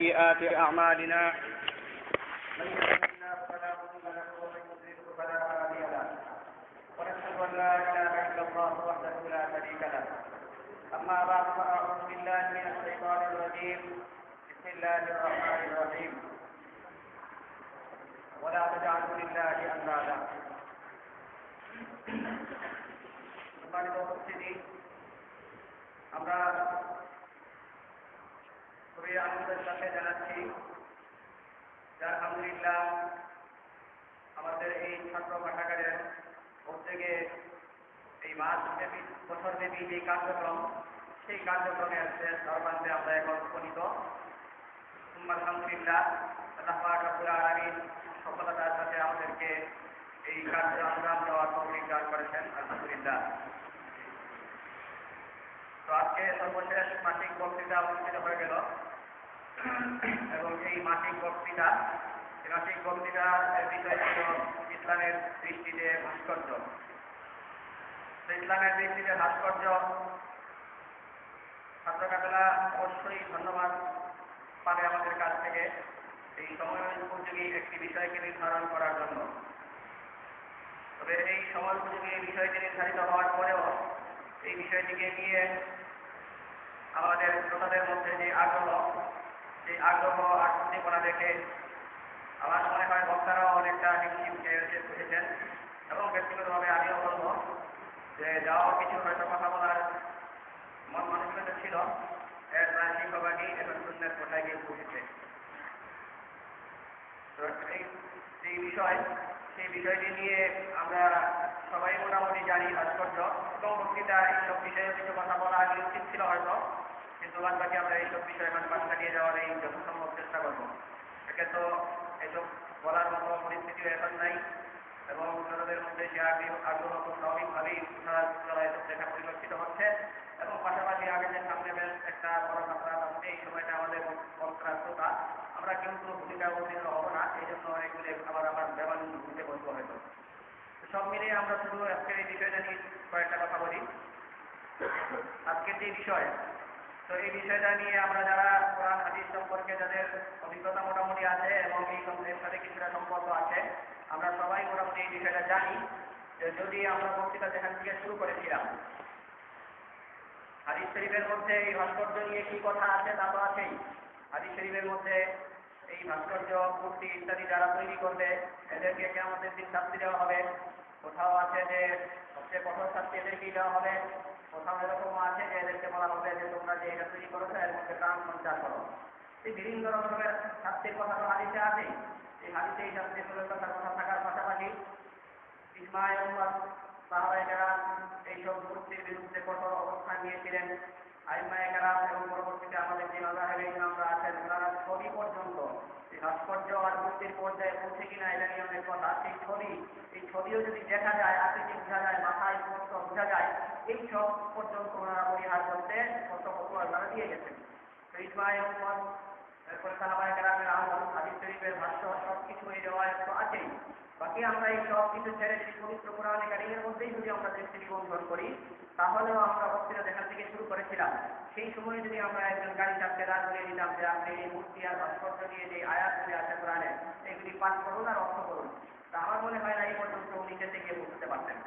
سيئات أعمالنا من يهده الله فلا مضل له ومن يضلل فلا هادي له ونشهد أن لا إله إلا الله وحده لا شريك له أما بعد فأعوذ بالله من الشيطان الرجيم بسم الله الرحمن الرحيم ولا تجعلوا لله أندادا সম্মানিত উপস্থিতি, আমরা খুবই আনন্দের সাথে জানাচ্ছি যে আলহামদুলিল্লাহ আমাদের এই ছাত্র পাঠাগারের উদ্যোগে এই মাসব্যাপী বছরব্যাপী যে কার্যক্রম, সেই কার্যক্রমের শেষ সর্বান্তে আমরা এখন উপনীত। আলহামদুলিল্লাহ আল্লাহ পাক রব্বুল আলামিন সফলতার সাথে আমাদেরকে এই কার্য আঞ্জাম দেওয়ার তৌফিক দান করেছেন, আলহামদুলিল্লাহ। তো আজকে সর্বশেষ মাসিক বক্তৃতা অনুষ্ঠিত হয়ে গেল এবং এই মাসিক বক্তৃতার বিষয় ছিল ইসলামের দৃষ্টিতে ভাস্কর্য। ইসলামের দৃষ্টিতে ভাস্কর্য ছাত্র কাফেলা অবশ্যই ধন্যবাদ পাবে আমাদের কাছ থেকে এই সময় উপযোগী একটি বিষয়কে নির্ধারণ করার জন্য। তবে এই সময় উপযোগী বিষয়টি নির্ধারিত হওয়ার পরেও এই বিষয়টিকে নিয়ে আমাদের শ্রোতাদের মধ্যে যে আগ্রহ আর উদ্দীপনা দেখে আমার মনে হয় বক্তারাও অনেকটা হিমশিম খেয়ে এসেছেন এবং ব্যক্তিগতভাবে আমিও বলব যে যাওয়া কিছু হয়তো কথা বলার মন মানসিকতা ছিল, এর প্রায় শিক্ষকই এবং সুন্দর কোথায় গিয়ে পৌঁছেছে। তো সেই বিষয়টি নিয়ে আমরা সবাই মোটামুটি জানি ভাস্কর্য এবং বক্তৃতা এইসব বিষয়ে কিছু কথা বলা আগে উচিত ছিল হয়তো, কিন্তু বাদ বাকি আমরা এইসব বিষয়ে পাশ কাটিয়ে যাওয়ার এই যথাসম্ভব চেষ্টা করবো। একে তো এইসব বলার মতো পরিস্থিতিও এখন নাই এবং আপনাদের মধ্যে যে আগ্রহ খুব স্বাভাবিকভাবেই এসব দেখা পরিলক্ষিত হচ্ছে এবং পাশাপাশি আগে যে সামনে বেশ একটা বড় মাত্রা আসছে, এই সময়টা আমাদের বক্তার শ্রোতা, আমরা কিন্তু ভূমিকা অবতীর্ণ হব না, এই জন্য অনেকগুলি আবার আমার ব্যবহার ভূমিতে বলবো হয়তো। সব মিলিয়ে আমরা শুধু আজকের এই বিষয়টা নিয়ে কয়েকটা কথা বলি। আজকের যে বিষয়, তো এই বিষয়টা নিয়ে আমরা যারা কোরআন হাদিস সম্পর্কে যাদের অভিজ্ঞতা মোটামুটি আছে এবং এই এর সাথে কিছুটা সম্পর্ক আছে, আমরা সবাই মোটামুটি এই বিষয়টা জানি যে যদি আমরা বক্তৃতা যেখান থেকে শুরু করেছিলাম, হাদিস শরীফের মধ্যে এই ভাস্কর্য নিয়ে কি কথা আছে তা তো আছেই। হাদিস শরীফের মধ্যে এই ভাস্কর্য, মূর্তি ইত্যাদি যারা তৈরি করবে এদেরকে কিয়ামতের দিন শাস্তি দেওয়া হবে। কোথাও আছে যে সবচেয়ে কঠোর শাস্তি এদেরকেই দেওয়া হবে, কোথাও এরকম আছে যে এদেরকে বলা হবে যে তোমরা যে এটা তৈরি করেছো এর মধ্যে প্রাণ সঞ্চার করো। এই বিভিন্ন রকমের শাস্তির কথা তো হাদিসে আছেই। এই হাদিসে এই শাস্তির কথা থাকার পাশাপাশি ইজমায়ে উম্মাত সাহাবায়ে কেরাম এইসব মূর্তির বিরুদ্ধে কঠোর অবস্থান নিয়েছিলেন। আইম্মায়ে কেরাম এবং পরবর্তীতে আমাদের যে মাযহাবের ইমামরা আছেন, ওনারা ছবি পর্যন্ত এই ভাস্কর্য আর মূর্তির পর্যায়ে পৌঁছে কিনা এটা নিয়ে অনেক কথা। এই ছবিও যদি দেখা যায়, আকৃতি বোঝা যায়, মাথায় স্পষ্ট বোঝা যায়, এই সব পর্যন্ত ওনারা পরিহার করতে কত ওনারা দিয়ে গেছেন। তো ইজমায়ে উম্মাত, এরপর সাহাবায়ে কেরামের আমল, হাদিস শরীফের ভাষ্য, সব কিছু এই রিওয়ায়াত তো আছেই। বাকি আমরা এই সব কিছু ছেড়ে যদি পবিত্র কোরআনে কারীমের মধ্যেই যদি আমরা দৃষ্টি নিবন্ধন করি, তাহলেও আমরা বক্তৃতা যেখান থেকে শুরু করেছিলাম সেই সময় যদি আমরা একজন গাড়ি চাপতে রাত করে দিতাম যে আপনি এই মূর্তি আর ভাস্কর্য নিয়ে যে আয়াতগুলি আছে কোরআনে এগুলি পাঠ করুন আর অর্থ করুন, তা আমার মনে হয় না এই পর্যন্ত উনি যেতে গিয়ে বুঝতে পারতেন।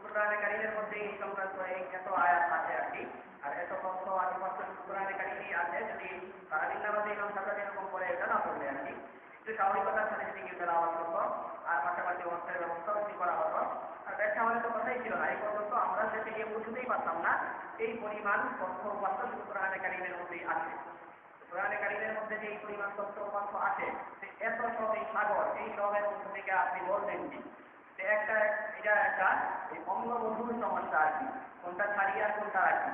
কোরআনে কারীমের মধ্যে এই সংক্রান্ত এই এত আয়াত আছে আর কি, আর এত তথ্য আধিপত্য কোরআনে কারীমেই আছে। যদি সারাদিন নামাজে ইমাম সাহেব এরকম করে এটা না করলে আর কি, একটু স্বাভাবিকতার সাথে যদি কেউ তেলাওয়াত করতো আর পাশাপাশি অর্থের ব্যবস্থাও যদি করা হতো, আর ব্যাখ্যা আমাদের তো কথাই ছিল না, এই পর্যন্ত আমরা সেটা গিয়ে বুঝতেই পারতাম না এই পরিমাণ তথ্য উপাত্ত শুধু কোরআনে কারীমের মধ্যেই আছে। কোরআনে কারীমের মধ্যে যে এই পরিমাণ তথ্য উপাত্ত আছে, এত সব এই সাগর, এই সবের মধ্যে থেকে আপনি বলবেন কি এটা একটা এই অঙ্গবন্ধুর সমস্যা আর কি, কোনটা ছাড়িয়ে আর কোনটা রাখি,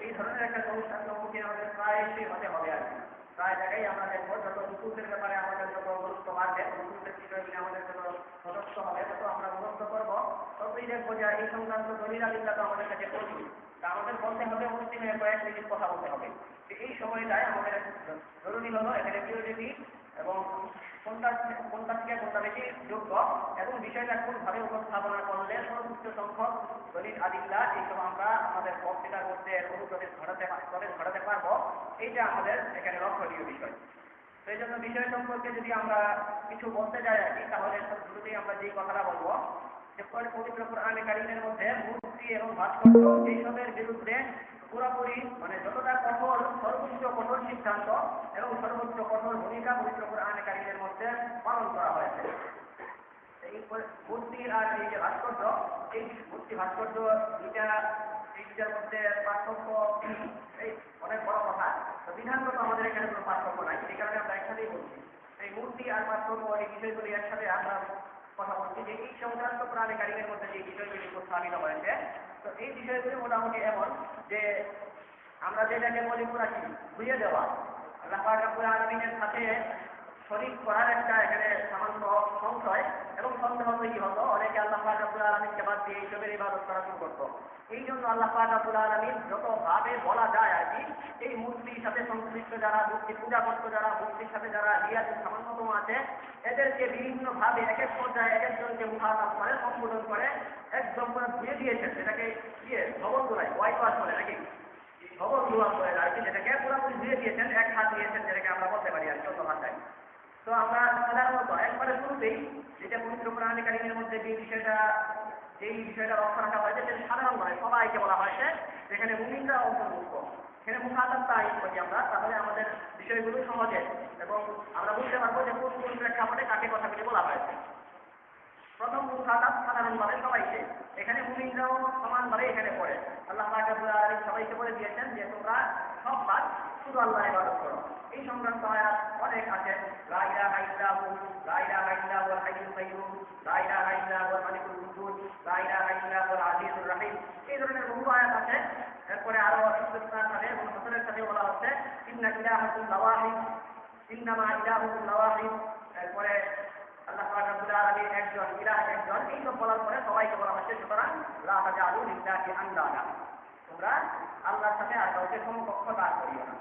এই ধরনের একটা সমস্যার সম্মুখীন আমাদের প্রায়শই হতে হবে আর কি। প্রায় জায়গায় আমরা দেখবো যত নুসুসের ব্যাপারে আমাদের যত গুরুত্ব বাড়বে, নুসুসের বিষয়গুলি আমাদের যত সদস্য হবে, তত আমরা গুরুত্ব করবো, ততই দেখবো যে এই সংক্রান্ত দলিল-আদিল্লা তো আমাদের কাছে প্রচুর। তা আমাদের বলতে হবে মুসলিমের কয়েক মিনিট কথা বলতে হবে। এই সময়টায় আমাদের জরুরি হলো এখানে কেউ যদি এবং কোনটা থেকে কোনটা বেশি যোগ্য এবং বিষয়টা কোনভাবে উপস্থাপনা করলে সর্বোচ্চ সংখ্যক দলিল আদিল্লা এইসব আমরা আমাদের বক্তৃতার মধ্যে অনুপ্রবেশ ঘটাতে পারবো, এইটা আমাদের এখানে লক্ষণীয় বিষয়। সেই জন্য বিষয় সম্পর্কে যদি আমরা কিছু বলতে যাই আর কি, তাহলে শুরুতেই আমরা যেই কথাটা বলবো যে পবিত্র কোরআনে কারীমের মধ্যে মূর্তি এবং ভাস্কর্য এইসবের বিরুদ্ধে পুরোপুরি মানে যতটা কঠোর, সর্বোচ্চ কঠোর সিদ্ধান্ত এবং সর্বোচ্চ কঠোর ভূমিকা পবিত্র কোরআনে কারীমের মধ্যে পালন করা হয়েছে। এই মূর্তি আর এই যে ভাস্কর্য, এই মূর্তি ভাস্কর্য এই দুটার মধ্যে পার্থক্য এই অনেক বড় কথা। তো বিধানগত আমাদের এখানে কোনো পার্থক্য নাই, এই কারণে আমরা একসাথেই বলছি। এই মূর্তি আর পার্থক্য এই বিষয়গুলি একসাথে আমরা কথা বলছি যে এই সংক্রান্ত কোরআনে কারীমের মধ্যে যে বিষয়গুলি উপস্থাপিত হয়েছে, তো এই বিষয়গুলি মোটামুটি এমন যে আমরা যেটাকে বলি পুরা কি ঘুরিয়ে দেওয়া, আল্লাহ পাক রব্বুল আলামিনের সাথে শরীক করার একটা এখানে সামান্য সংশয় এবং সন্দেহ তৈরি হতো। অনেকে আল্লাহ পাক রব্বুল আলামিনকে বাদ দিয়ে এইসবের ইবাদত করা শুরু করতো। এই জন্য আল্লাহ পাক রব্বুল আলামিন যতভাবে বলা যায় আর কি, এই মূর্তির সাথে সংশ্লিষ্ট যারা, মূর্তি পূজা করতো যারা, মূর্তির সাথে যারা রিয়াজ সামান্যতম আছে, এদেরকে বিভিন্ন ভাবে এক এক পর্যায়ে এক একজনকে মুখাতাব করে, সম্বোধন করে একদম করে ধুয়ে দিয়েছেন। সেটাকে ভবন দোলাই হোয়াইট ওয়াশ বলে নাকি, ভবন দোয়া বলে আর কি, যেটাকে পুরোপুরি ধুয়ে দিয়েছেন, এক হাত দিয়েছেন, যেটাকে আমরা বলতে পারি আর কি অন্য ভাষায়। তো আমরা সাধারণত একবারে শুরুতেই যেটা পবিত্র কোরআনে কারীমের মধ্যে যেই বিষয়টা লক্ষ্য রাখা হয়েছে, সেটা সাধারণ নয়, সবাইকে বলা হয়েছে, যেখানে মুমিনরা অন্তর্ভুক্ত। এখানে মুখাতাবটা আইন করি আমরা, তাহলে আমাদের বিষয়গুলো সহজে এবং আমরা বুঝতে পারবো যে কোন কোন প্রেক্ষাপটে কাকে কথাগুলি বলা হয়েছে। প্রথম মুখাতাব সাধারণভাবে সবাইকে, এখানে মুমিনরাও সমানভাবে এখানে পড়ে। আল্লাহ পাক রব্বুল আলামিন সবাইকে বলে দিয়েছেন যে তোমরা সব কাজ শুধু আল্লাহর ইবাদত করো। এই সংক্রান্ত আয়াত অনেক আছে, লা ইলাহা ইল্লাহু, লা ইলাহা ইল্লাহুল হাইয়ুল কাইয়্যুম, লা ইলাহা ইল্লাহুল মালিকুল কুদ্দুস, লা ইলাহা ইল্লাহুল আজিজুর রহিম, এই ধরনের বহু আয়াত আছে। এরপরে আরো ইসতিসনার সাথে এবং হাসরের সাথে বলা হচ্ছে ইন্না ইলাহাকুম লাওয়াহিদ, ইন্নামা ইলাহুকুম লাওয়াহিদ। এরপরে আল্লাহ পাক রব্বুল আলামিন একজন, ইলাহ একজন, এই সব বলার পরে সবাইকে বলা হচ্ছে সুতরাং লা তাজআলু লিল্লাহি আনদাদা, তোমরা আল্লাহর সাথে আর কাউকে সমকক্ষ দাঁড় করিও না।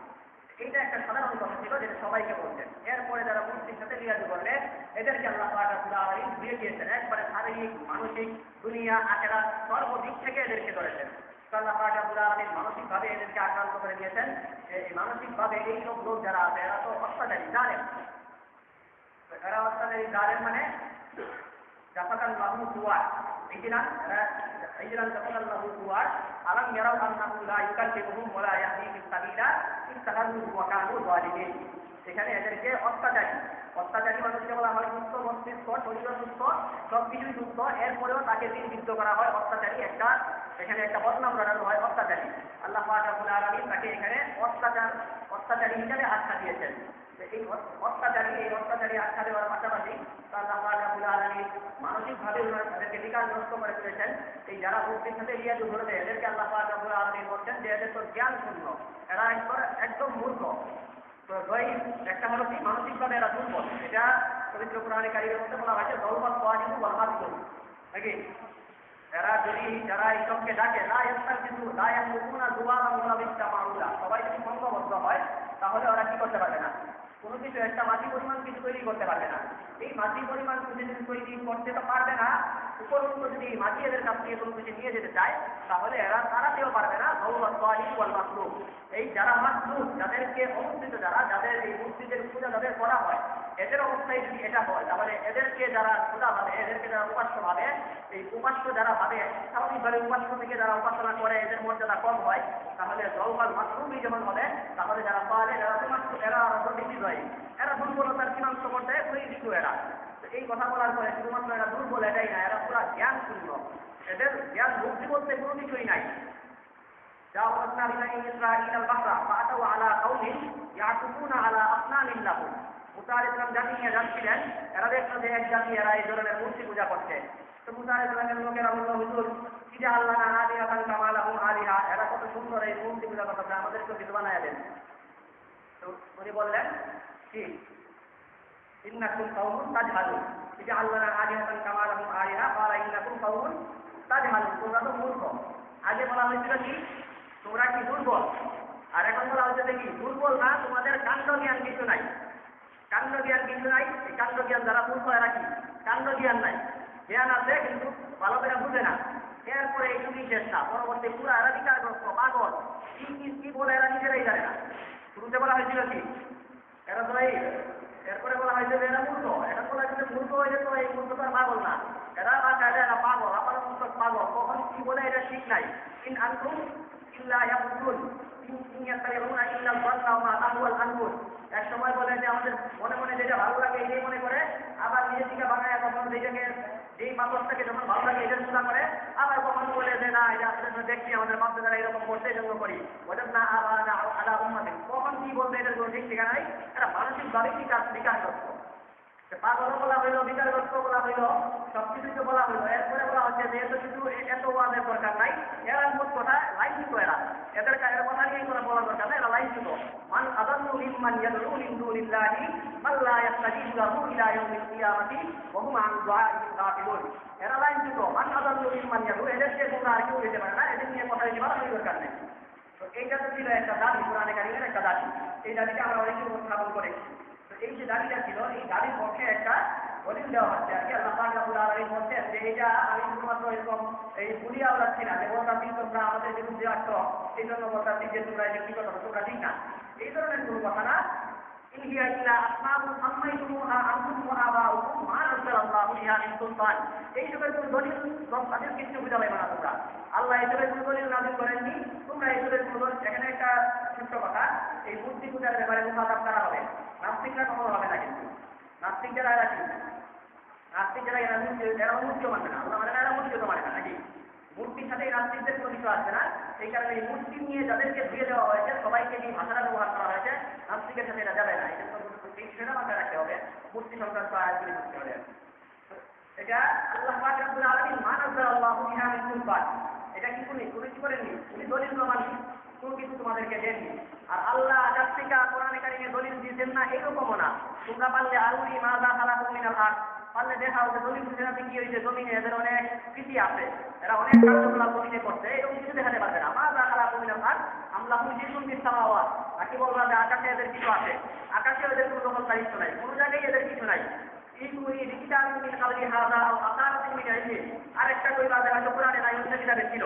এইটা একটা সাধারণ কথা ছিল যেটা সবাইকে বলতেন। এরপরে যারা মূর্তির সাথে রিয়াজু করলে এদেরকে আল্লাহ পাক রব্বুল আলামিন ধুয়ে দিয়েছেন, একবারে শারীরিক, মানসিক, দুনিয়া, আখিরাত সর্বদিক থেকে এদেরকে ধরেছেন। আল্লাহ পাক রব্বুল আলামিন মানসিকভাবে এদেরকে আক্রান্ত করে দিয়েছেন যে মানসিকভাবে এই সব লোক যারা আছে এরা তো অত্যাচারী, জানেন এরা অত্যাচারী, জানেন মানে জাফাকাল লাহু সুয়ার, জাফাকাল লাহু সুয়ার আলাম ইয়ারাউ আন্নাহু লা ইউকাল্লিমুহুম ওয়া লা ইয়াহদিহিম সাবিলা ইত্তাখাযুহু ওয়া কানু যালিমিন। এখানে এদেরকে অত্যাচারী মানুষকে বলা হয় সুস্থ মস্তিষ্ক, শরীর সুস্থ, সবকিছুই সুস্থ, এরপরেও তাকে দিনবিদ্ধ করা হয় অত্যাচারী, এখানে একটা বদনাম রটানো হয় অত্যাচারী। আল্লাহ পাক রব্বুল আলামিন তাকে এখানে অত্যাচারী হিসাবে আখ্যা দিয়েছেন। এই অত্যাচারী আখ্যা দেওয়ার পাশাপাশি আল্লাহ পাক রব্বুল আলামিন মানসিকভাবে তাদেরকে বিকারগ্রস্ত করে তুলেছেন। এই যারা মূর্তির সাথে রিয়াজু ধরেছে এদেরকে আল্লাহ পাক রব্বুল আলামিন বলছেন যে এদের তো জ্ঞান শূন্য, এরা একদম মূর্খ। তো একটা হলো কি মানসিকভাবে এরা দুর্বল, এটা পবিত্র কোরআনে কারীমের মধ্যে বলা হয়েছে দৌলত ওয়াজিবু ওয়াল মাসলুব নাকি। এরা যদি যারা এই সবকে ডাকে লা ইয়ামলিকুনা যুবারান ওয়ালা বিস্তামাউলা, সবাই যদি সংঘবদ্ধ হয় তাহলে ওরা কি করতে পারবে না, কোনো কিছু একটা মাটি পরিমাণ কিছু তৈরি করতে পারবে না। এই মাটি পরিমাণ কিছু যদি তৈরি করতে তো পারবে না, উপরন্ত যদি মাটি এদের কাছ থেকে কোনো কিছু নিয়ে যেতে চায় তাহলে এরা তাড়াতেও পারবে না। দৌলত ওয়াজিবু ওয়াল মাসলুব, এই যারা মাসলুব, যাদেরকে অনুষ্ঠিত, যাদের এই মূর্তিদের পূজা যাদের করা হয়, এদের অবস্থায় যদি এটা হয় তাহলে এদেরকে যারা পূজা ভাবে, এদেরকে যারা উপাস্য ভাবে, এই উপাস্য যারা ভাবে স্বাভাবিকভাবে উপাস্য থেকে যারা উপাসনা করে এদের মর্যাদা কম হয়, তাহলে দৌলত মাসলুবই যেমন হবে, তাহলে যারা পারে যারা উপাস্য এরা আরো বেশি হয়, এরা দুর্বলতার সীমান্ত পর্যায়ে পরিষ্ঠ। এরা এই কথা বলার পরে শুধুমাত্র এরা দুর্বল এটাই না, এরা পুরা জ্ঞান শূন্য, এদের জ্ঞান বুদ্ধি বলতে কোনো কিছুই নাই। جاءوا بني إسرائيل البحر فأتوا على قوم يعكفون على أصنام لهم। মুসা আলাইহিস সালাম জাতি নিয়ে যাচ্ছিলেন, এরা দেখলো যে এক জাতি এরা এই ধরনের মূর্তি পূজা করছে। তো মুসা আলাইহিস সালামের লোকেরা বলল, হুজুর ইজা আল্লাহ আলিহাতান কামা লাহুম আলিহা, এরা কত সুন্দর এই মূর্তি পূজা করছে, আমাদেরকে কিছু বানায় দেন। তো উনি বললেন কি ইন্নাকুম কওমুন তাজহালুন, ইজা আল্লাহ আলিহাতান কামা লাহুম আলিহা ক্বালা ইন্নাকুম কওমুন তাজহালুন, তোমরা তো মূর্খ। আগে বলা হয়েছিল কি তোমরা কি দুর্বল, আর এখন বলা হচ্ছে দেখি দুর্বল না, তোমাদের কাণ্ড জ্ঞান কিছু নাই। কাণ্ড জ্ঞান কিছু নাই। এই কাণ্ড জ্ঞান যারা মূর্খ এরা কি কাণ্ড জ্ঞান নাই, জ্ঞান আছে কিন্তু ভালো করে বুঝে না। এরপরে এইটুকুই শেষ না, পরবর্তী পুরা এরা বিকারগ্রস্ত পাগল, কি বলে এরা নিজেরাই জানে না। শুরুতে বলা হয়েছিল কি এরা তো এই, এরপরে বলা হয়েছে যে এরা মূর্খ, এখন বলা হয়েছে মূর্খ হয়েছে তো এই মূর্খ তো আর পাগল না, এরা বাঁচায় এরা পাগল, আমার মূর্খ পাগল, কখন কি বলে এটা ঠিক নাই। ইন আনতুম ইল্লা ইয়াকুলুন ইন ইয়াতাবিউনা ইল্লা যান্না ওয়া মা তাহওয়াল আনফুস। এক সময় বলে যে আমাদের মনে মনে যেটা ভালো লাগে এটাই মনে করে, আবার নিজের দিকে বানায় কখনো যেটাকে যেই পাথরটাকে যখন ভালো লাগে এটা চূড়া করে, আবার কখনো বলে যে না এটা আসলে দেখছি আমাদের বাচ্চারা এরকম করতে জন্য করি, ওদের না আবার আলা উম্মাতে, কখন কি বলবে এটার কোনো ঠিক ঠিকানা নাই। এরা মানসিকভাবেই বিকারগ্রস্ত। পাগলও বলা হইলো, বিকারগ্রস্ত বলা হইলো, সবকিছুকে বলা হইলো। এরপরে বলা হচ্ছে যে এত কিছু এত ওয়াজের দরকার নাই, এরা মোট কথা লাইনচ্যুত, এরা এদের কথা নিয়ে কোনো বলার দরকার নাই, এরা লাইনচ্যুত। মান আযাল্লু মিম্মান ইয়াদউ মিন দুনিল্লাহি মান লা ইয়াস্তাজিবু লাহু ইলা ইয়াউমিল কিয়ামাতি ওয়া হুম আন দুআইহিম গাফিলুন। এরা লাইনচ্যুত। মান আযাল্লু মিম্মান ইয়াদউ, এদেরকে তোমরা আর কেউ দিতে পারে না, এদের নিয়ে কথা দিতে পারার দরকার নেই। তো এইটা তো ছিল একটা দাবি, কোরআনে কারিমের একটা দাবি। এই দাবিকে আমরা অনেকে উপস্থাপন করেছি। এই যে দাবিটা ছিল, এই দাবির পক্ষে একটা দলিল দেওয়া হচ্ছে আর কি। আল্লাহ পাক রব্বুল আলামিন বলছেন যে এটা আমি শুধুমাত্র এরকম এই ভুলিয়া বলাচ্ছি না যে বলতাছি তোমরা আমাদের বিরুদ্ধে আসছো এই জন্য বলতাছি যে তোমরা এটা কি কথা তোমরা ঠিক না, এই ধরনের কোনো কথা না। ইন হিয়া ইল্লা আসমাউন সাম্মাইতুমুহা আনতুম ওয়া আবাউকুম মা নাযালাল্লাহু বিহা মিন সুলতান। এই যুগের কোনো দলিল তাদের কিছু বুঝা পাইবে না তোমরা। আল্লাহ এই যুগের কোনো দলিল নাযিল করেননি, তোমরা এই যুগের কোনো দলিল। এখানে একটা ছোট্ট কথা, এই মূর্তি পূজার ব্যাপারে মুখাতাব করা হবে, নাস্তিকরা কখনো হবে না। কিন্তু নাস্তিক যারা এরা কি নাস্তিক যারা এরা মূর্তিও মানবে না, আল্লাহ মানে না, এরা মূর্তিও তো মানে না নাকি। মূর্তির সাথে এই নাস্তিকদের কোনো কিছু আসবে না। এই কারণে এই মূর্তি নিয়ে যাদেরকে ধুয়ে দেওয়া হয়েছে, সবাইকে এই ভাষাটা ব্যবহার করা হয়েছে, নাস্তিকের সাথে এটা যাবে না। এটা এই বিষয়টা মাথায় রাখতে হবে, মূর্তি সংক্রান্ত আয়াতগুলি বুঝতে হবে। এটা আল্লাহ পাক রব্বুল আলামিন মা নাযালাল্লাহু বিহা মিন সুলতান, এটা কি উনি কি করেননি, উনি দলিল প্রমাণ কোনো কিছু তোমাদেরকে দেননি। আর আল্লাহ আকাশ থেকে কোরআনে কারিমে দলিল দিয়েছেন না এইরকমও না। তোমরা পারলে আলুরি মাজা খালাকুম মিনাল আরদ, পারলে দেখাও যে দলিল দিতে কি হয়েছে, জমিনে এদের অনেক কৃষি আছে, এরা অনেক কার্যকলাপ জমিনে করছে, এরকম কিছু দেখাতে পারবে না। মাজা খালাকুম মিনাল আরদ আমলাহুম জিসুন ফিস সামাওয়াত, নাকি বলবা যে আকাশে এদের কিছু আছে, আকাশে এদের কোনো দখলদারিত্ব নাই, কোনো জায়গায় এদের কিছু নাই। আরেকটা কইবা যে হয়তো কোরআনে নাই, অন্য কিতাবে ছিল,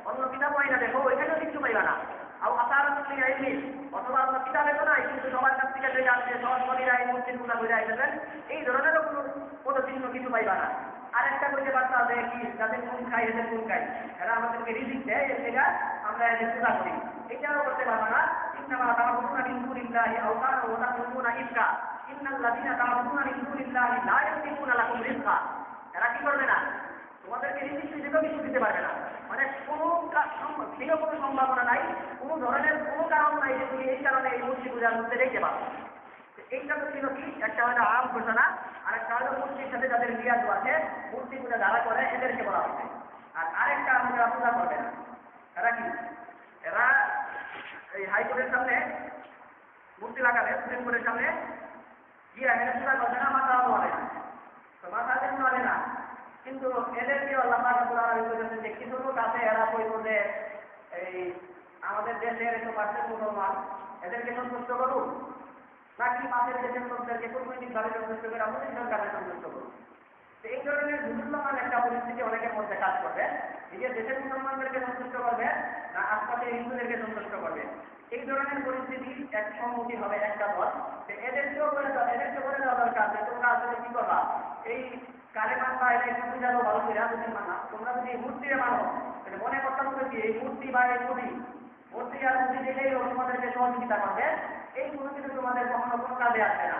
অন্য কিতাব হয় না, দেখো ওইখানেও কিছু পাইবা না। অথবা আপনার কিতাবে তো নাই, কিন্তু সবার কাছ থেকে যেটা আছে সহজ মনিরা এই মূর্তির পূজা করে আইতেছেন, এই ধরনেরও কোনো পদচিহ্ন কিছু পাইবা না। আরেকটা কইতে পারতা যে কি যাদের কোন খাই এদের কোন খাই, এরা আমাদেরকে রিজিক দেয়, এর থেকে আমরা এদের পূজা করি, এটাও করতে পারবা না। ইন্নামা তা'বুদুনা মিন দুনিল্লাহি আওতানা ওয়া তা'বুদুনা ইফকা ইন্নাল্লাযীনা তা'বুদুনা মিন দুনিল্লাহি লা ইয়ামলিকুনা লাকুম রিজকা। এরা কি করবে না, তোমাদেরকে রিজিক দিতেও কিছু দিতে পারবে না। মানে কোনো কোনো সম্ভাবনা নাই, কোনো ধরনের কোনো কারণ নাই যে তুমি এই কারণে এই মূর্তি পূজার মধ্যে রেখে পাবো। এইটা তো ছিল কি, একটা হলো আম ঘোষণা, আর একটা হলো মূর্তির সাথে যাদের বিয়াদ আছে, মূর্তি পূজা যারা করে এদেরকে বলা হচ্ছে। আর আরেকটা আমরা পূজা করবে না, এরা কি, এরা এই হাইকোর্টের সামনে মূর্তি লাগাবে, সুপ্রিম কোর্টের সামনে গিয়ে এখানে পূজা করবে না, মাথা বলে না, তো মাথা বলে না। কিন্তু এদেরকে আল্লাহ পাক রব্বুল আলামিন বলেছেন যে কিছু লোক আছে, এরা কইল যে এই আমাদের দেশের 100% মুসলমান, এদেরকে সন্তুষ্ট করুন, নাকি পাশের দেশের লোকদেরকে কূটনৈতিকভাবে সন্তুষ্ট করে আমাদের সরকারের সন্তুষ্ট করুন। তো এই ধরনের দুর্নীতিমান একটা পরিস্থিতি অনেকের মধ্যে কাজ করবে, নিজের দেশের মুসলমানদেরকে সন্তুষ্ট করবে না আশপাশের হিন্দুদেরকে সন্তুষ্ট করবে। এই ধরনের পরিস্থিতি এক সম্মুখী হবে একটা দল, এদেরকেও বলে দেওয়া দরকার যে তোমরা আসলে কি করবা, এই কারে মানবা, এটা একটু বুঝানো ভালো করে যদি মানা, তোমরা যদি মূর্তিরে মানো মনে করতে হবে কি এই মূর্তি বা এই মূর্তি আর মূর্তি দেখেই তোমাদেরকে সহযোগিতা করবে, এই কোনো কিছু তোমাদের কখনো কোনো কাজে আসবে না।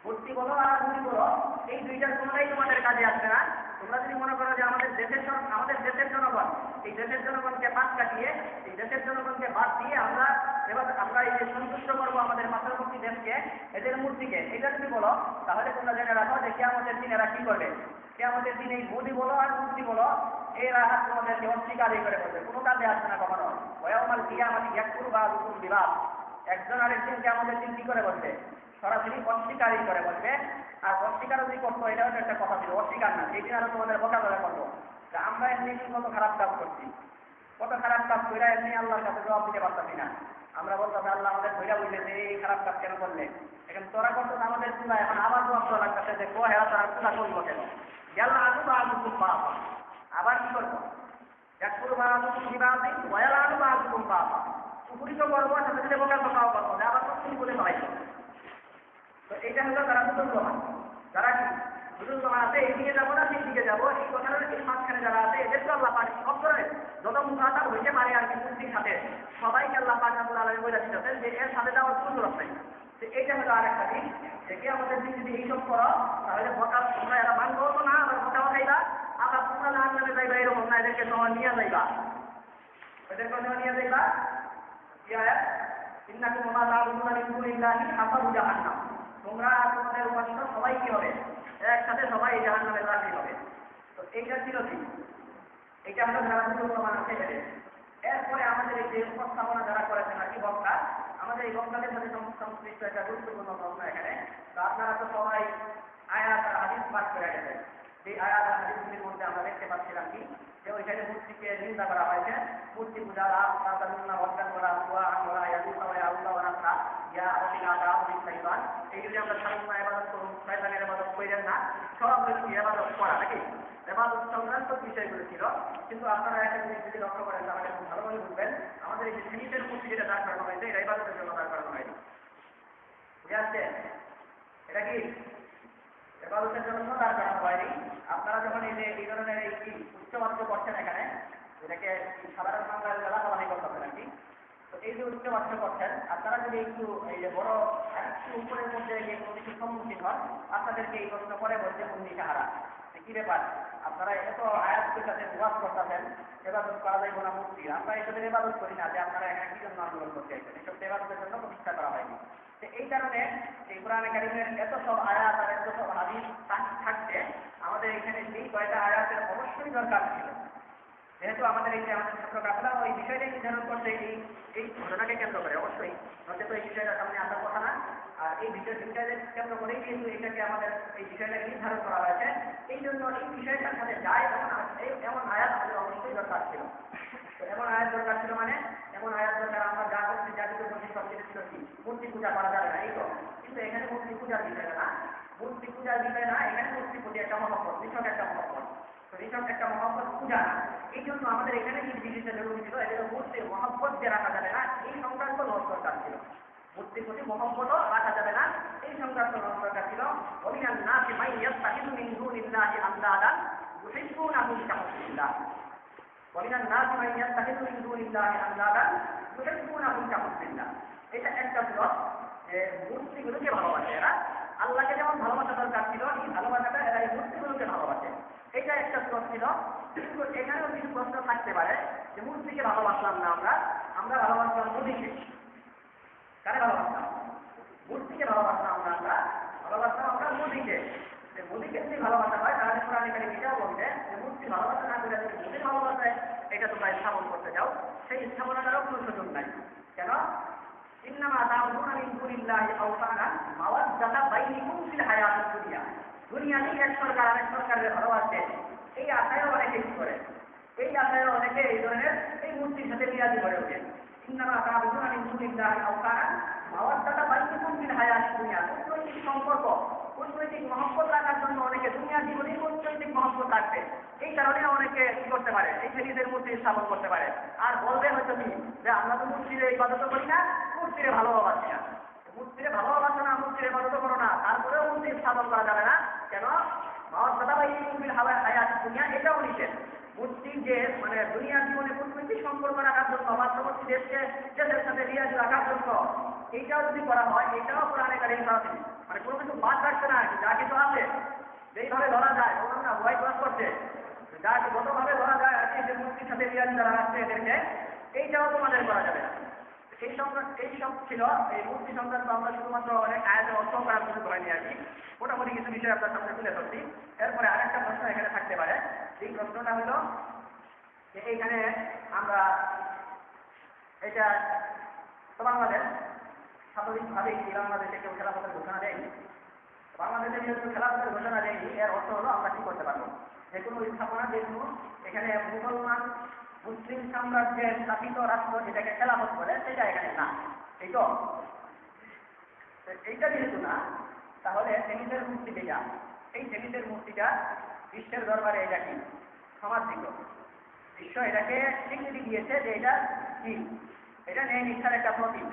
মূর্তি বলো আর মূর্তি বলো, এই দুইটার কোনোটাই তোমাদের কাজে আসবে না। তোমরা যদি মনে করো যে আমাদের দেশের জনগণ, এই দেশের জনগণকে বাদ কাটিয়ে, এই দেশের জনগণকে বাদ দিয়ে আমরা এই যে সন্তুষ্ট করবো আমাদের পার্শ্ববর্তী দেশকে, এদের মূর্তিকে, এটা যদি বলো, তাহলে তোমরা জেনে রাখো যে কিয়ামতের দিন এরা কি করবে। কিয়ামতের দিন এই মোদি বলো আর মূর্তি বলো, এরা তোমাদেরকে অস্বীকারই করে বলবে, কোনো কাজে আসবে না কখনো। ওয়াউমাল কিয়ামাতি ইয়াকফুরু বা'দুকুম বিবা'দ, একজন আরেকজনকে আমাদের দিন কি করে বলবে, সরাসরি অস্বীকারই করে বলবে। আর অস্বীকার যদি করতো, এটাও একটা কথা ছিল, অস্বীকার না, সেই দিন আরো তোমাদের বকা বলা করবো যে আমরা এমনি কত খারাপ কাজ করছি, কত খারাপ কাজ কইরা এমনি আল্লাহর কাছে জবাব দিতে পারতাছি না। আমরা বলতাম আল্লাহ আমাদের ধৈর্য বুঝলে যে এই খারাপ কাজ কেন করলে, এখন তোরা করতো আমাদের চুলা, এখন আবার জবাব দেওয়া লাগতেছে যে হেরা তারা চুলা করবো কেন, গেল আলু বা আলু খুব পাওয়া, আবার কি করবো একপুর বা আলু দিবাদি বয়াল আলু বা আলু খুব পাওয়া, পুকুরি তো করবো সাথে সাথে বোকার কথাও করবো, আবার তো তুমি বলে পাইছো। তো এটা হলো তারা বুজুর্গমান, যারা কি বুজুর্গমান আছে এইদিকে যাবো না সেই দিকে যাবো, এই কথাটা এই মাঝখানে যারা আছে এদেরকে আল্লাহ পাক সব ধরনের যত মুখাতাব হইতে পারে আর কি মূর্তির সাথে সবাইকে আল্লাহ পাক রাব্বুল আলামিন বলে দিতেছেন যে এর সাথে যাওয়ার কোনো জরুরত নেই। তো এইটা হলো আরেকটা দিক, দেখে আমাদের দিক যদি এইসব করো তাহলে বকাল তোমরা এরা মানবো তো না, আবার বকাও খাইবা, আবার তোমরা না নামে যাইবা এরকম না, এদেরকে তোমার নিয়ে যাইবা, এদেরকে নিয়ে যাইবা কি হয় ইন্নাকুম ওয়া মা তা'বুদুনা মিন দুনিল্লাহি হাসাবু জাহান্নাম, তোমরা আর তোমাদের উপাস্য সবাই কি হবে একসাথে সবাই জাহান্নামে রাখি হবে। তো এইটা ছিল কি, এইটা হলো যারা মুসলমান আছে এদের। এরপরে আমাদের এই যে উপস্থাপনা যারা করেছেন আর কি বক্তা, আমাদের এই বক্তাদের সাথে সংশ্লিষ্ট একটা গুরুত্বপূর্ণ প্রশ্ন এখানে। তো আপনারা তো সবাই আয়াত আর হাদিস পাঠ করে গেছেন, এই আয়াত আর হাদিসগুলির মধ্যে আমরা দেখতে পাচ্ছিলাম কি যে ওইখানে মূর্তিকে নিন্দা করা হয়েছে, মূর্তি পূজা অর্জন করা হুয়া আমরা এইগুলি আমরা সাধারণ ইবাদত করুন, শয়তানের ইবাদত করেন না, সব কিছু ইবাদত করা নাকি ইবাদত সংক্রান্ত বিষয়গুলো ছিল। কিন্তু আপনারা একটা জিনিস যদি লক্ষ্য করেন তাহলে খুব ভালোভাবে বুঝবেন, আমাদের এই যে জিনিসের মূর্তি যেটা দাঁড় করানো হয়েছে এটা ইবাদতের জন্য দাঁড় করানো হয়নি, বুঝে আসছে? এটা কি ইবাদতের জন্য দাঁড় করানো হয়নি। আপনারা যখন এই যে এই ধরনের এই কি উচ্চবাদ্য করছেন এখানে, এটাকে সাধারণ বাংলার এলাকাবাদী করতে হবে নাকি, তো এই যে উচ্চবাদ্য করছেন আপনারা যদি একটু এই যে বড় একটু উপরের মধ্যে যে কোনো কিছু সম্মুখীন হন, আপনাদেরকে এই প্রশ্ন করে বলছে বন্দি সাহারা কি ব্যাপার, আপনারা এত আয়াতের সাথে ওয়াজ করতেছেন ইবাদত করা যাইব না মূর্তি, আমরা এসবের ইবাদত করি না, যে আপনারা এখানে কি জন্য আন্দোলন করতে চাইছেন, এসব ইবাদতের জন্য প্রতিষ্ঠা করা হয়নি। তো এই কারণে এই কোরআনে কারিমের এত সব আয়াত আর এত সব হাদিস থাকতে আমাদের এখানে এই কয়টা আয়াতের অবশ্যই দরকার ছিল, যেহেতু আমাদের এই যে আমাদের ছাত্র কাফেলা ওই বিষয়টাই নির্ধারণ করতে এই ঘটনাকে কেন্দ্র করে, অবশ্যই নচেত এই বিষয়টা সামনে আসার কথা না। আর এই বিষয়টা কেন্দ্র করেই কিন্তু এটাকে আমাদের এই বিষয়টা নির্ধারণ করা হয়েছে, এই জন্য এই বিষয়টার সাথে যায় এমন আয়াত আমাদের অবশ্যই দরকার ছিল। তো এমন আয়াত দরকার ছিল মানে এমন আয়াত দরকার আমরা যা করছি যা কিছু করছি সব কিছু ছিল কি মূর্তি পূজা করা যাবে না এই তো, কিন্তু এখানে মূর্তি পূজার বিষয় না, মূর্তি পূজার বিষয় না, এখানে মূর্তি পূজা একটা মহব্বত, নিছক একটা মহব্বত, তো নিছক একটা মহব্বত পূজা না। এই জন্য আমাদের এখানে যে জিনিসটা জরুরি ছিল এগুলো মূর্তির মহব্বত যে রাখা যাবে না এই সংক্রান্ত নজ দরকার ছিল, মূর্তির প্রতি মহব্বতও রাখা যাবে না এই সংক্রান্ত নজ দরকার ছিল। ওমিনান নাসি মান ইয়াত্তাখিযু মিন দুনিল্লাহি আনদাদান ইউহিব্বুনাহুম কাহুব্বিল্লাহ, ওমিনান নাসি মান ইয়াত্তাখিযু মিন দুনিল্লাহি আনদাদান ইউহিব্বুনাহুম কাহুব্বিল্লাহ। এটা একটা ছিল যে মূর্তিগুলোকে ভালোবাসে এরা, আল্লাহকে যেমন ভালোবাসা দরকার ছিল এই ভালোবাসাটা এরা এই মূর্তিগুলোকে ভালোবাসে, এটা একটা প্রশ্ন ছিল। কিন্তু এখানেও কিছু প্রশ্ন থাকতে পারে যে মূর্তিকে ভালোবাসলাম না আমরা ভালোবাসলাম মোদীকে, কারে ভালোবাসলাম? মূর্তিকে ভালোবাসলাম না, ভালোবাসলাম আমরা মোদীকে। মোদীকে যদি ভালোবাসা হয় তাহলে কোরআনে কারিমে এটাও বলছে যে মূর্তি ভালোবাসা না করে যদি মোদীর ভালোবাসায় এটা তোমরা স্থাপন করতে যাও সেই স্থাপনাটারও কোনো সুযোগ নাই। কেন? ইন্নামা তা'বুদুনা মিন দুনিল্লাহি আওসানান মাওয়াদ্দাতা বাইনিকুম ফিল হায়াতিদ দুনিয়া, দুনিয়াতেই এক সরকার আরেক সরকারের ভালোবাসে এই আশায়ও অনেকে কি করে, এই আশায়ও অনেকে এই ধরনের এই মূর্তির সাথে বিরাজি করে ওঠে। ইন্নামা তা'বুদুনা মিন দুনিল্লাহি আওসানান মাওয়াদ্দাতা বাইনিকুম ফিল হায়াতিদ দুনিয়া, কূটনৈতিক সম্পর্ক কূটনৈতিক মহব্বত রাখার জন্য অনেকে দুনিয়ার জীবনেই কূটনৈতিক মহব্বত রাখবে, এই কারণে অনেকে কি করতে পারে এই নিজেদের মূর্তি স্থাপন করতে পারে। আর বলবে হয়তো কি যে আমরা তো মূর্তির ইবাদত করি না, মূর্তিরে ভালোবাসি না, মূর্তিরে ভালোবাসো না, মূর্তির ইবাদত করো না, তারপরেও মূর্তি স্থাপন করা যাবে না। কেন? মাওয়াদ্দাতা বাইনিকুম ফিল হায়াতিদ দুনিয়া এটাও নিষেধ। মূর্তির যে মানে দুনিয়ার জীবনে কূটনৈতিক সম্পর্ক রাখার জন্য পার্শ্ববর্তী দেশের সাথে রিয়াজ রাখার জন্য এইটাও যদি করা হয় এটাও কোরআনে কারিমে করা থাকে, মানে কোনো কিছু বাদ রাখছে না, যা কিছু আছে যেইভাবে ধরা যায় বলুন না ভয় ক্লাস করছে যা যতভাবে ধরা যায় আর কি যে মূর্তির সাথে রিয়াজ যারা রাখছে এদেরকে এইটাও তোমাদের করা যাবে না। এই সব ছিল এই মূর্তি সংক্রান্ত আমরা শুধুমাত্র অনেক আয়াতের অর্থ করার সুযোগ হয়নি আর কি, মোটামুটি কিছু বিষয় আপনার সামনে তুলে ধরছি। এরপরে আরেকটা প্রশ্ন এখানে থাকতে পারে, এই প্রশ্নটা হলো যে এইখানে আমরা এটা তো বাংলাদেশ স্বাভাবিকভাবেই বাংলাদেশে কেউ খেলাফতের ঘোষণা দেয়নি, বাংলাদেশে যেহেতু খেলাফতের ঘোষণা দেয়নি এর অর্থ হলো আমরা কি করতে পারবো যে কোনো স্থাপনা যে কোনো এখানে মুসলমান মুসলিম সাম্রাজ্যের শাসিত রাষ্ট্র যেটাকে খেলাফত বলে সেটা এখানে না। এই তো এইটা যেহেতু না, তাহলে টেনিসের মূর্তি যেটা, এই টেনিসের মূর্তিটা বিশ্বের দরবারে এটা কি সমাদৃত। বিশ্ব এটাকে স্বীকৃতি দিয়েছে যে এটা কি, এটা ন্যায় নিষ্ঠার একটা প্রতীক।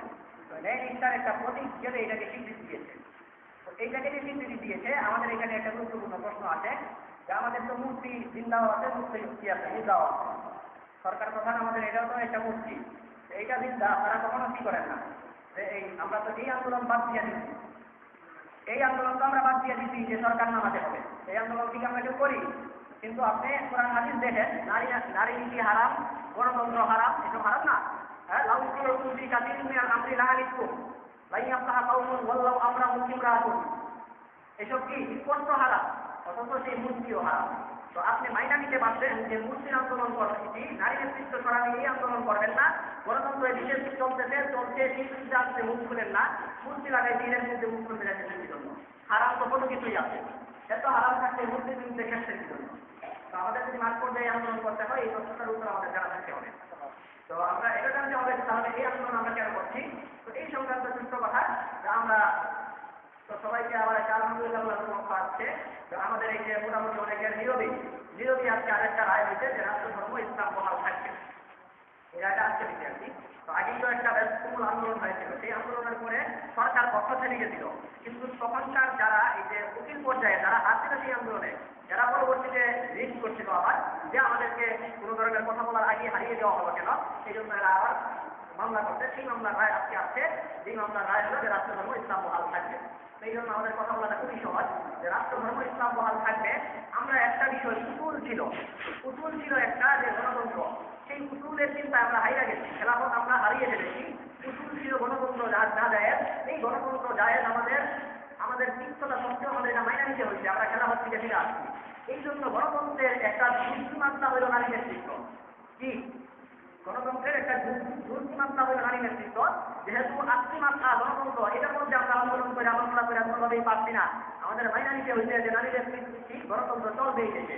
তো ন্যায় নিষ্ঠার একটা প্রতীক হিসেবে এটাকে স্বীকৃতি দিয়েছে। তো এইটাকে যে স্বীকৃতি দিয়েছে, আমাদের এখানে একটা গুরুত্বপূর্ণ প্রশ্ন আছে যে আমাদের তো মূর্তি জিন্দাও আছে, মূর্তি কি আছে, মুদ্রাও আছে। সরকার প্রধান আমাদের এটাও তো একটা মূর্তি, এইটা জিন্দা, আপনারা কখনো কি করেন না যে এই আমরা তো এই আন্দোলন বাদ দিয়ে দিচ্ছি, এই আন্দোলন তো আমরা বাদ দিয়ে দিচ্ছি যে সরকার নামাতে হবে, এই আন্দোলন থেকে আমরা কেউ করি। কিন্তু আপনি কোরআন হাদিস দেখেন, নারী নীতি হারাম, গণতন্ত্র হারাম, এসব হারাম না। হ্যাঁ, আমরা মুসলিমরা আছি, এসব কি স্পষ্ট হারাম, অথচ সেই মূর্তিও হারাম। তো আপনি মাইনা নিতে পারছেন যে মূর্তির আন্দোলন করছি, নারী নেতৃত্ব সরানি এই আন্দোলন করবেন না, গণতন্ত্রের বিশেষ চলছে সেই আপনি মুখ খুলেন না, মূর্তি লাগাই দিনের মধ্যে মুখ খুলতে যাচ্ছেন জন্য। হারাম তো কোনো কিছুই আছে, এত হারাম থাকতে মূর্তির বিরুদ্ধে ক্ষেত্রের জন্য। তো আমাদের যদি মাঠ পর্যায়ে আন্দোলন করতে হয়, এই প্রশ্নটার উত্তর আমাদের জানা থাকতে হবে। তো আমরা এটা জানতে হবে তাহলে এই আন্দোলন আমরা কেন করছি। তো এই সংক্রান্ত ছোট্ট কথা যে আমরা তো সবাইকে আবার একটা আলহামদুলিল্লাহ পাচ্ছে আমাদের এই যে মোটামুটি অনেকের বিরোধী আজকে আরেকটা রায় হয়েছে যে রাষ্ট্র ধর্ম ইসলাম বহাল থাকবে, এই রায়টা আজকে দিতে আর কি। তো আগেই তো একটা তুমুল আন্দোলন হয়েছিল, সেই আন্দোলনের পরে সরকার পক্ষ থেকে গেছিল, কিন্তু তখনকার যারা এই যে উকিল পর্যায়ে যারা আসছিল সেই আন্দোলনে, যারা পরবর্তীতে রিস্ক করছিল আবার যে আমাদেরকে কোনো ধরনের কথা বলার আগে হারিয়ে দেওয়া হলো কেন, সেই জন্য এরা আবার মামলা করছে। সেই মামলার রায় আজকে আসছে, যেই মামলার রায় হলো যে রাষ্ট্র ধর্ম ইসলাম বহাল থাকবে। সেই জন্য আমাদের কথা বলাটা খুবই সহজ যে রাষ্ট্র ধর্ম ইসলাম বহাল থাকবে। আমরা একটা বিষয় উসুল ছিল একটা যে গণতন্ত্র, সেই উসুলের চিন্তায় আমরা হারিয়ে গেছি, খেলাফত আমরা হারিয়ে ফেলেছি। উসুল ছিল গণতন্ত্র না জায়েজ, এই গণতন্ত্র জায়েজ আমাদের তিক্ততা সত্ত্বেও আমাদের এটা মাইনা নিতে হয়েছে, আমরা খেলাফত থেকে ফিরে আসছি। এই জন্য গণতন্ত্রের একটা মাত্রা হইল নারী নেতৃত্ব। কি গণতন্ত্রের একটা মাত্রা হইল নারী নেতৃত্ব। যেহেতু ৮টি মাত্রা গণতন্ত্র, এটার মধ্যে আমরা আন্দোলন করে কোনোভাবেই পারছি না, আমাদের মাইনা নিতে হয়েছে যে নারী নেতৃত্ব গণতন্ত্র চলবে এই দেশে।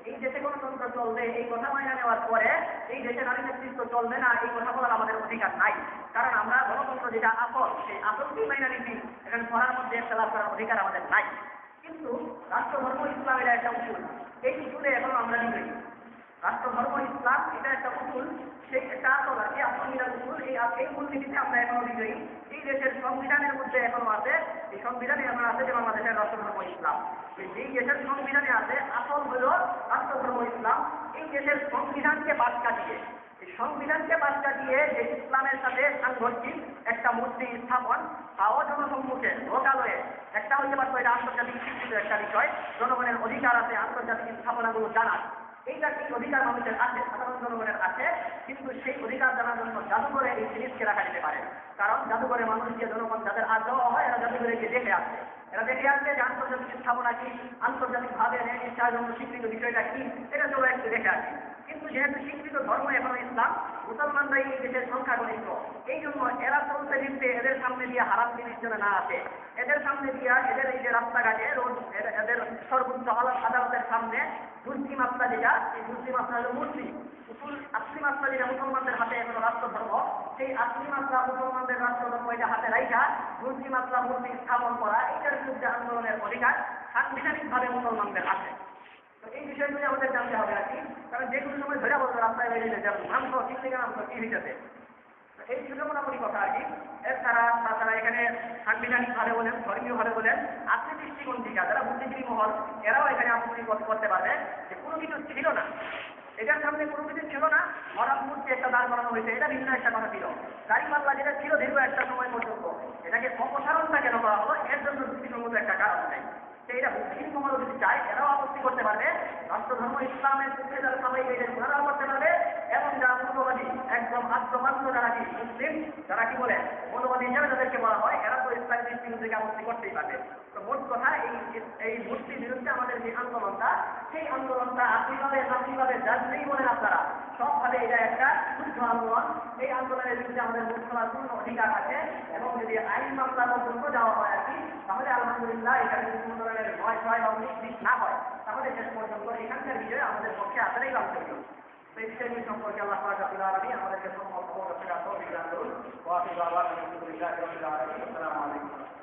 এই দেশে গণতন্ত্র চলবে, এই কথা মাইনা নেওয়ার পরে এই দেশে নারী নেতৃত্ব চলবে না, এই কথা বলার আমাদের অধিকার নাই। কারণ আমরা গণতন্ত্র যেটা আসল, সেই আসলকেই মাইনা নিচ্ছি, এখানে পড়ার মধ্যে খেলাফ করার অধিকার আমাদের নাই। কিন্তু রাষ্ট্র ধর্ম ইসলাম এটা একটা উসুল, এই উসুলে এখন আমরা বিজয়ী। রাষ্ট্র ধর্ম ইসলাম এটা একটা উসুল, সেই একটা আসল আর কি, আসল উসুল। এই মূলনীতিতে আমরা এখনো বিজয়ী। এই দেশের সংবিধানের মধ্যে এখনো আছে, এই সংবিধানে এখনো আছে যে বাংলাদেশের রাষ্ট্র ধর্ম ইসলাম। যেই দেশের সংবিধানে আছে আসল হল রাষ্ট্র ধর্ম ইসলাম। এই দেশের সংবিধানকে বাদ কাটিয়ে যে ইসলামের সাথে সাংঘর্ষিক একটা মূর্তি স্থাপন, তাও জনসম্মুখে লোকালয়ে একটা হইতে পারতো, এটা আন্তর্জাতিক স্বীকৃত একটা বিষয়। জনগণের অধিকার আছে আন্তর্জাতিক স্থাপনাগুলো জানার, এইটা কি অধিকার মানুষের আছে, সাধারণ জনগণের আছে। কিন্তু সেই অধিকার জানার জন্য জাদুঘরে এই জিনিসকে রাখা যেতে পারে। কারণ জাদুঘরে মানুষকে জনগণ যাদের আগ্রহ হয়, এরা জাদুঘরে গিয়ে দেখে আসছে যে আন্তর্জাতিক স্থাপনা কি, আন্তর্জাতিকভাবে নিষ্ঠার জন্য স্বীকৃত বিষয়টা কি, এটা সবাই একটু দেখে আসে। কিন্তু যেহেতু স্বীকৃত ধর্ম এখনো ইসলাম, মুসলমানরাই এই দেশের সংখ্যাগরিষ্ঠ, এই জন্য এরা চলতে ফিরতে এদের সামনে দিয়ে হারাম জিনিস যেন না আসে, এদের সামনে দিয়ে এদের এই যে রাস্তাঘাটে এদের সর্বোচ্চ আদালতের সামনে দুর্নীতি মাত্রা যেটা, এই দুর্নীতি মাত্রা হল মূর্তি। উসুল ৮টি মাত্রা যেটা মুসলমানদের হাতে এখনো রাষ্ট্র ধর্ম, সেই ৮টি মাত্রা মুসলমানদের রাষ্ট্র ধর্ম এটা হাতে রাইখা দুর্নীতি মাত্রা মূর্তি স্থাপন করা, এইটার বিরুদ্ধে আন্দোলনের অধিকার সাংবিধানিকভাবে মুসলমানদের আছে। তো এই বিষয়গুলি আমাদের জানতে হবে আর কি। কারণ যে কোনো সময় ধরে বলতো রাস্তায় বেরিয়ে যেমন নামত ঠিক থেকে নামতো কি হইতেছে, এই ছিল মোটামুটি কথা আর কি। তাছাড়া এখানে সাংবিধানিকভাবে বলেন, ধর্মীয়ভাবে বলেন, আপনি দৃষ্টিকোণ থেকে যারা বুদ্ধিজীবী মহল, এরাও এখানে আপত্তি করতে পারবে যে কোনো কিছু ছিল না, এটার সামনে কোনো কিছু ছিল না, হঠাৎ মূর্তি একটা দাঁড় করানো হয়েছে, এটা ভিন্ন একটা কথা ছিল। গাড়ি পাল্লা যেটা ছিল দীর্ঘ একটা সময় পর্যন্ত, এটাকে অপসারণটা কেন করা হলো, এর জন্য যুক্তিসঙ্গত একটা কারণ নেই। সেইটা বুদ্ধিজীবী মহল যদি চায়, এরাও আপত্তি করতে পারবে। রাষ্ট্র ধর্ম ইসলামের পক্ষে যারা সবাই এটা ঘোরাও করতে পারবে। এবং যারা মৌলবাদী, একদম আত্মমাত্র যারা কি মুসলিম, যারা কি বলে মৌলবাদী হিসাবে যাদেরকে বলা হয়, এরা তো ইসলামের দৃষ্টিকোণ থেকে আপত্তি করতেই পারবে। তো মোট কথা এই মূর্তির বিরুদ্ধে আমাদের যে আন্দোলনটা, সেই আন্দোলনটা আপনিভাবে যাই বলেন আপনারা, সবভাবে এটা একটা শুদ্ধ আন্দোলন। এই আন্দোলনের বিরুদ্ধে আমাদের মুখ খোলার পূর্ণ অধিকার আছে। এবং যদি আইন মামলা পর্যন্ত যাওয়া হয় আর কি, তাহলে আলহামদুলিল্লাহ এখানে যদি কোনো ধরনের ভয় বা দিক না হয়, তাহলে শেষ পর্যন্ত এখানকার বিষয়ে আমাদের পক্ষে আসলেই লাভ করি। তো এই বিষয়গুলি সম্পর্কে আল্লাহ পাক রব্বুল আলামিন আমাদেরকে সম্পদ অবগত করার তৌফিক দান করুন। ওয়া আখিরু দাওয়ানা আলহামদুলিল্লাহি রাব্বিল আলামিন। আসসালামু আলাইকুম।